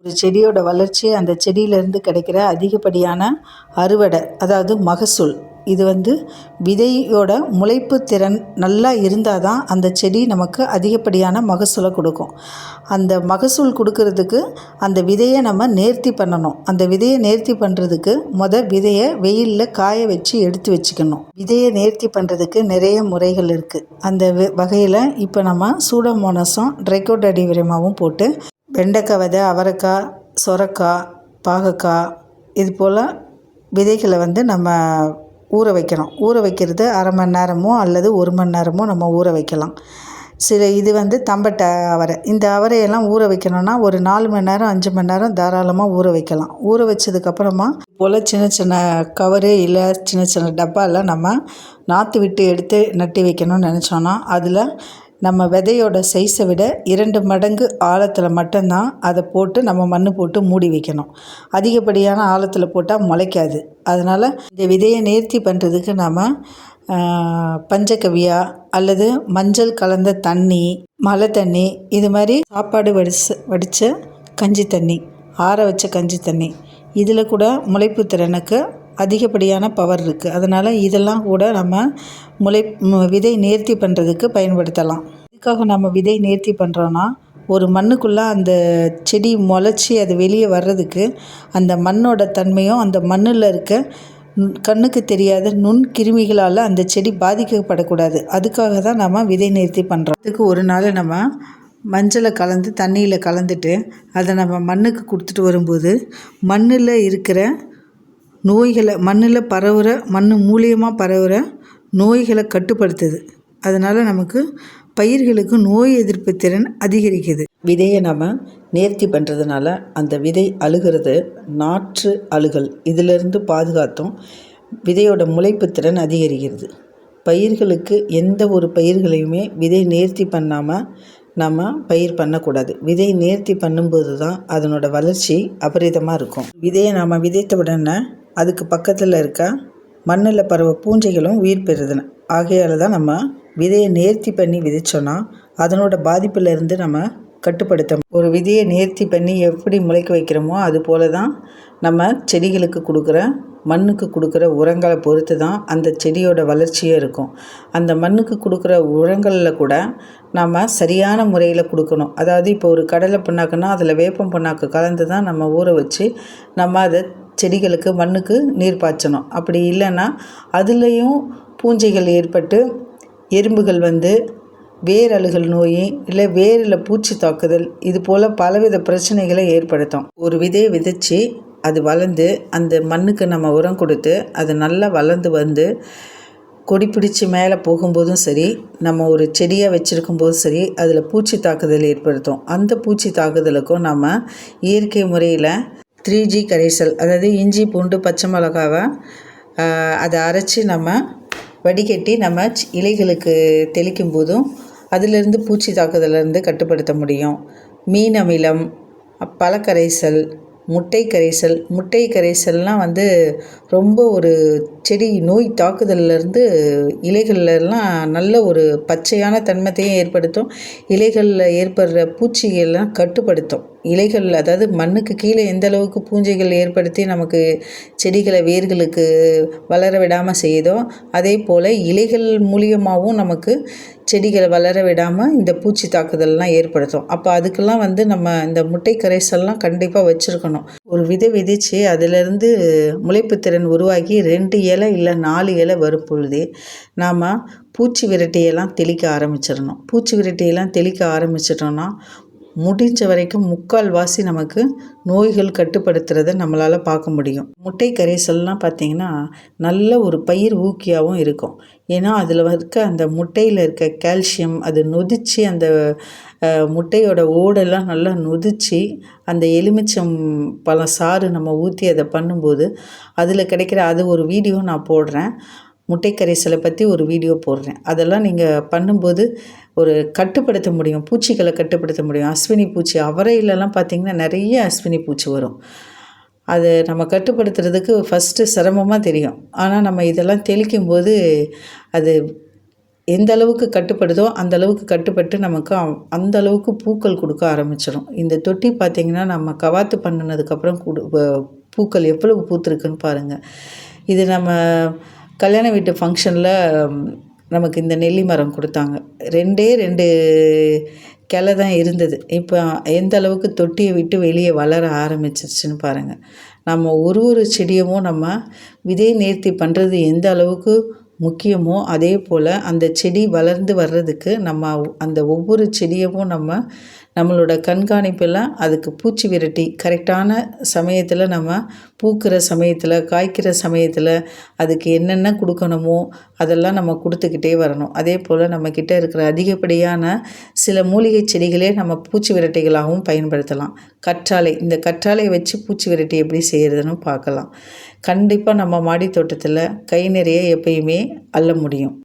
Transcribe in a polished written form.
ஒரு செடியோட வளர்ச்சி, அந்த செடியிலேருந்து கிடைக்கிற அதிகப்படியான அறுவடை, அதாவது மகசூல். இது விதையோட முளைப்பு திறன் நல்லா இருந்தால் தான் அந்த செடி நமக்கு அதிகப்படியான மகசூலை கொடுக்கும். அந்த மகசூல் கொடுக்கறதுக்கு அந்த விதையை நம்ம நேர்த்தி பண்ணணும். அந்த விதையை நேர்த்தி பண்ணுறதுக்கு விதையை வெயிலில் காய வச்சு எடுத்து வச்சுக்கணும். விதையை நேர்த்தி பண்ணுறதுக்கு நிறைய முறைகள் இருக்குது. அந்த வகையில் இப்போ நம்ம சூடோமோனாஸும் ட்ரைகோடர்மாவும் போட்டு வெண்டைக்காய் விதை, அவரைக்காய், சொரக்காய், பாகக்காய் இது போல் விதைகளை நம்ம ஊற வைக்கணும். ஊற வைக்கிறது அரை மணி நேரமோ அல்லது 1 மணி நேரமோ நம்ம ஊற வைக்கலாம். இது தம்பட்டை அவரை. இந்த அவரையெல்லாம் ஊற வைக்கணும்னா ஒரு 4 மணி நேரம் 5 மணி நேரம் தாராளமாக ஊற வைக்கலாம். ஊற வச்சதுக்கப்புறமா போல் சின்ன சின்ன கவரு இல்லை சின்ன சின்ன டப்பாவில் நம்ம நாற்று விட்டு எடுத்து நட்டி வைக்கணும்னு நினச்சோன்னா அதில் நம்ம விதையோட சைஸை விட 2 மடங்கு ஆழத்தில் மட்டும்தான் அதை போட்டு நம்ம மண் போட்டு மூடி வைக்கணும். அதிகப்படியான ஆழத்தில் போட்டால் முளைக்காது. அதனால் இந்த விதையை நேர்த்தி பண்ணுறதுக்கு நம்ம பஞ்சகவியா அல்லது மஞ்சள் கலந்த தண்ணி, மழை தண்ணி, இது மாதிரி சாப்பாடு வடித்த கஞ்சி தண்ணி, ஆற வச்ச கஞ்சி தண்ணி, இதில் கூட முளைப்பு திறனுக்கு அதிகப்படியான பவர் இருக்குது. அதனால் இதெல்லாம் கூட நம்ம விதை நேர்த்தி பண்ணுறதுக்கு பயன்படுத்தலாம். இதுக்காக நம்ம விதை நேர்த்தி பண்ணுறோன்னா, ஒரு மண்ணுக்குள்ளே அந்த செடி முளைச்சி அது வெளியே வர்றதுக்கு அந்த மண்ணோட தன்மையும் அந்த மண்ணில் இருக்க கண்ணுக்கு தெரியாத நுண்கிருமிகளால் அந்த செடி பாதிக்கப்படக்கூடாது. அதுக்காக தான் நம்ம விதை நேர்த்தி பண்ணுறோம். அதுக்கு ஒரு நாள் நம்ம மஞ்சளை கலந்து தண்ணியில் கலந்துட்டு அதை நம்ம மண்ணுக்கு கொடுத்துட்டு வரும்போது மண்ணில் இருக்கிற நோய்களை, மண்ணில் பரவுகிற மண் மூலியமாக பரவுகிற நோய்களை கட்டுப்படுத்துது. அதனால் நமக்கு பயிர்களுக்கு நோய் எதிர்ப்பு திறன் அதிகரிக்குது. விதையை நம்ம நேர்த்தி பண்ணுறதுனால அந்த விதை அழுகிறது நாற்று அழுகல் இதிலிருந்து பாதுகாத்தும் விதையோட முளைப்பு திறன் அதிகரிக்கிறது. பயிர்களுக்கு எந்த ஒரு பயிர்களையுமே விதை நேர்த்தி பண்ணாமல் நம்ம பயிர் பண்ணக்கூடாது. விதை நேர்த்தி பண்ணும்போது தான் அதனோட வளர்ச்சி அபரிதமாக இருக்கும். விதையை நம்ம விதைத்த உடனே அதுக்கு பக்கத்தில் இருக்க மண்ணில் பரவ பூஞ்சைகளும் உயிர் பெறுதுன்னு. ஆகையால் தான் நம்ம விதையை நேர்த்தி பண்ணி விதைச்சோன்னா அதனோட பாதிப்பிலேருந்து நம்ம கட்டுப்படுத்த. ஒரு விதையை நேர்த்தி பண்ணி எப்படி முளைக்க வைக்கிறோமோ அது போல தான் நம்ம செடிகளுக்கு கொடுக்குற மண்ணுக்கு கொடுக்குற உரங்களை பொறுத்து தான் அந்த செடியோட வளர்ச்சியே இருக்கும். அந்த மண்ணுக்கு கொடுக்குற உரங்களில் கூட நம்ம சரியான முறையில் கொடுக்கணும். அதாவது இப்போ ஒரு கடலை புண்ணாக்குன்னா அதில் வேப்பம் புண்ணாக்கு கலந்து தான் நம்ம ஊற வச்சு நம்ம அதை செடிகளுக்கு மண்ணுக்கு நீர் பாய்ச்சணும். அப்படி இல்லைன்னா அதுலேயும் பூஞ்சைகள் ஏற்பட்டு எறும்புகள் வேரழுகல் நோய் இல்லை வேரில் பூச்சி தாக்குதல் இது போல் பலவித பிரச்சனைகளை ஏற்படுத்தும். ஒரு விதையை விதைச்சி அது வளர்ந்து அந்த மண்ணுக்கு நம்ம உரம் கொடுத்து அது நல்லா வளர்ந்து கொடி பிடிச்சி மேலே போகும்போதும் சரி, நம்ம ஒரு செடியாக வச்சுருக்கும் போதும் சரி, அதில் பூச்சி தாக்குதல் ஏற்படுத்தும். அந்த பூச்சி தாக்குதலுக்கும் நம்ம இயற்கை முறையில் 3G கரைசல், அதாவது இஞ்சி பூண்டு பச்சை மிளகாவை அதை அரைச்சி நம்ம வடிகட்டி நம்ம இலைகளுக்கு தெளிக்கும் போதும் அதிலிருந்து பூச்சி தாக்குதலேருந்து கட்டுப்படுத்த முடியும். மீன் அமிலம், பழக்கரைசல், முட்டை கரைசல்லாம் ரொம்ப ஒரு செடி நோய் தாக்குதல்லேருந்து இலைகள்லாம் நல்ல ஒரு பச்சையான தன்மத்தையும் ஏற்படுத்தும். இலைகளில் ஏற்படுற பூச்சிகள்லாம் கட்டுப்படுத்தும். இலைகள், அதாவது மண்ணுக்கு கீழே எந்த அளவுக்கு பூஞ்சைகள் ஏற்படுத்தி நமக்கு செடிகளை வேர்களுக்கு வளர விடாமல் செய்யுதோ அதே போல் இலைகள் மூலியமாகவும் நமக்கு செடிகளை வளர விடாமல் இந்த பூச்சி தாக்குதல்லாம் ஏற்படுத்தும். அப்போ அதுக்கெல்லாம் நம்ம இந்த முட்டை கரைசல்லாம் கண்டிப்பாக வச்சுருக்கணும். ஒரு விதை விதைச்சு அதிலிருந்து முளைப்பு திறன் உருவாகி 2 இலை இல்லை 4 இலை வரும் பொழுதே நாம் பூச்சி விரட்டியெல்லாம் தெளிக்க ஆரம்பிச்சிடணும். பூச்சி விரட்டியெல்லாம் தெளிக்க ஆரம்பிச்சிட்டோன்னா முடிஞ்ச வரைக்கும் 3/4 நமக்கு நோய்கள் கட்டுப்படுத்துறதை நம்மளால் பார்க்க முடியும். முட்டை கரைசல்லாம் பார்த்திங்கன்னா நல்ல ஒரு பயிர் ஊக்கியாகவும் இருக்கும். ஏன்னா அதில் இருக்க அந்த முட்டையில் இருக்க கால்சியம் அது நொதிச்சு அந்த முட்டையோட ஓடெல்லாம் நல்லா நொதிச்சு அந்த எலுமிச்சம் பழம் சாறு நம்ம ஊற்றி அதை பண்ணும்போது அதில் கிடைக்கிற அது ஒரு வீடியோ நான் போடுறேன். முட்டை கரைசலை பற்றி ஒரு வீடியோ போடுறேன். அதெல்லாம் நீங்கள் பண்ணும்போது ஒரு கட்டுப்படுத்த முடியும், பூச்சிகளை கட்டுப்படுத்த முடியும். அஸ்வினி பூச்சி, அவரையிலலாம் பார்த்திங்கன்னா நிறைய அஸ்வினி பூச்சி வரும். அது நம்ம கட்டுப்படுத்துறதுக்கு ஃபஸ்ட்டு சிரமமாக தெரியும். ஆனால் நம்ம இதெல்லாம் தெளிக்கும்போது அது எந்த அளவுக்கு கட்டுப்படுதோ அந்த அளவுக்கு கட்டுப்பட்டு நமக்கு அந்த அளவுக்கு பூக்கள் கொடுக்க ஆரம்பிச்சிடும். இந்த தொட்டி பார்த்திங்கன்னா நம்ம கவாத்து பண்ணினதுக்கப்புறம் பூக்கள் எவ்வளவு பூத்துருக்குன்னு பாருங்கள். இது நம்ம கல்யாண வீட்டு ஃபங்க்ஷனில் நமக்கு இந்த நெல்லி மரம் கொடுத்தாங்க. 2 கிளை தான் இருந்தது. இப்போ எந்த அளவுக்கு தொட்டியை விட்டு வெளியே வளர ஆரம்பிச்சிருச்சுன்னு பாருங்கள். நம்ம ஒரு செடியவும் நம்ம விதை நேர்த்தி பண்ணுறது எந்த அளவுக்கு முக்கியமோ அதே போல் அந்த செடி வளர்ந்து வர்றதுக்கு நம்ம அந்த ஒவ்வொரு செடியவும் நம்மளோட கண்காணிப்பில் அதுக்கு பூச்சி விரட்டி கரெக்டான சமயத்தில் நம்ம பூக்கிற சமயத்தில் காய்க்கிற சமயத்தில் அதுக்கு என்னென்ன கொடுக்கணுமோ அதெல்லாம் நம்ம கொடுத்துக்கிட்டே வரணும். அதே போல் நம்மக்கிட்ட இருக்கிற அதிகப்படியான சில மூலிகை செடிகளே நம்ம பூச்சி விரட்டிகளாகவும் பயன்படுத்தலாம். இந்த கற்றாழை வச்சு பூச்சி விரட்டி எப்படி செய்கிறதுன்னு பார்க்கலாம். கண்டிப்பாக நம்ம மாடி தோட்டத்தில் கை நிறைய எப்பயுமே அள்ள முடியும்.